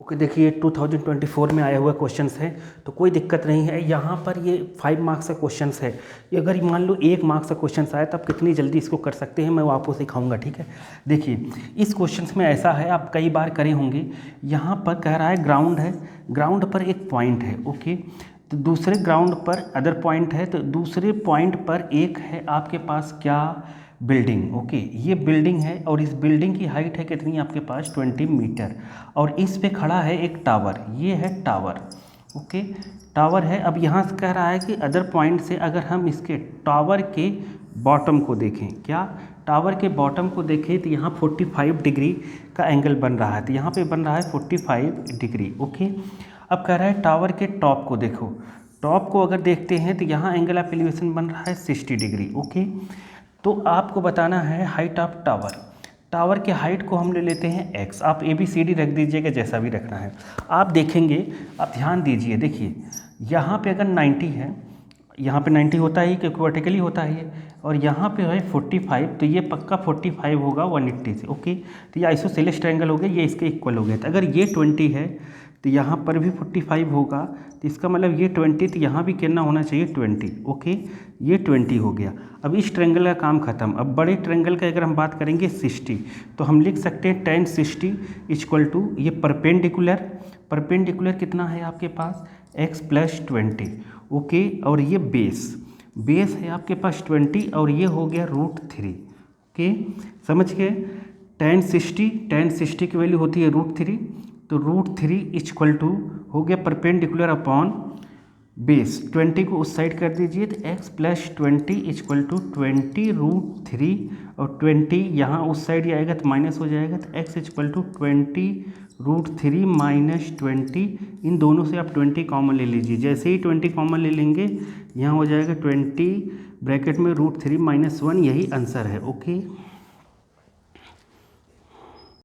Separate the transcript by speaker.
Speaker 1: Okay देखिए 2024 में आया हुआ क्वेश्चंस है, तो कोई दिक्कत नहीं है। यहाँ पर ये 5 मार्क्स का क्वेश्चंस है। ये अगर मान लो 1 मार्क्स का क्वेश्चंस आए तो आप कितनी जल्दी इसको कर सकते हैं, मैं वो आपको सिखाऊंगा। ठीक है, देखिए इस क्वेश्चंस में ऐसा है, आप कई बार करे होंगे। यहाँ पर कह रहा है ग्राउंड है, ग्राउंड पर एक पॉइंट है। ओके, तो दूसरे ग्राउंड पर अदर पॉइंट है, तो दूसरे पॉइंट पर एक है आपके पास क्या, बिल्डिंग। ओके, ये बिल्डिंग है और इस बिल्डिंग की हाइट है कितनी आपके पास 20 मीटर, और इस पे खड़ा है एक टावर, ये है टावर। ओके, टावर है। अब यहाँ से कह रहा है कि अदर पॉइंट से अगर हम इसके टावर के बॉटम को देखें, क्या टावर के बॉटम को देखें, तो यहाँ 45 डिग्री का एंगल बन रहा है, तो यहाँ पे बन रहा है 45 डिग्री। ओके, अब कह रहा है टावर के टॉप को देखो, टॉप को अगर देखते हैं तो यहाँ एंगल ऑफ एलिवेशन बन रहा है 60 डिग्री। ओके, तो आपको बताना है हाइट ऑफ टावर। टावर के हाइट को हम ले लेते हैं x, आप ABCD रख दीजिएगा जैसा भी रखना है। आप देखेंगे, आप ध्यान दीजिए, देखिए यहाँ पे अगर 90 है, यहाँ पे 90 होता ही क्योंकि वर्टिकली होता ही है, और यहाँ पे है 45, तो ये पक्का 45 होगा 180 से। ओके, तो ये आइसोसेलेस ट्रायंगल हो गया, ये इसके इक्वल हो गया। तो अगर ये 20 है तो यहाँ पर भी 45 होगा, तो इसका मतलब ये 20, तो यहाँ भी कितना होना चाहिए 20। ओके, ये 20 हो गया। अब इस ट्रायंगल का काम खत्म। अब बड़े ट्रायंगल का अगर हम बात करेंगे 60, तो हम लिख सकते हैं tan 60 इक्वल टू ये परपेंडिकुलर, परपेंडिकुलर कितना है आपके पास x + 20। ओके, और ये बेस, बेस है आपके पास 20, और ये हो गया √3। ओके, समझ गए। tan 60 की वैल्यू होती है √3, तो √3 इक्वल टू हो गया परपेंडिकुलर अपॉन बेस 20 को उस साइड कर दीजिए, तो x + 20 इक्वल टू 20 √3, और 20 यहाँ उस साइड ही आएगा तो माइनस हो जाएगा, तो x इक्वल टू 20 √3 माइनस 20। इन दोनों से आप 20 कॉमन ले लीजिए, जैसे ही 20 कॉमन ले लेंगे यहाँ हो जाएगा 20 ब्रैकेट में √3 - 1, यही आंसर है। ओके।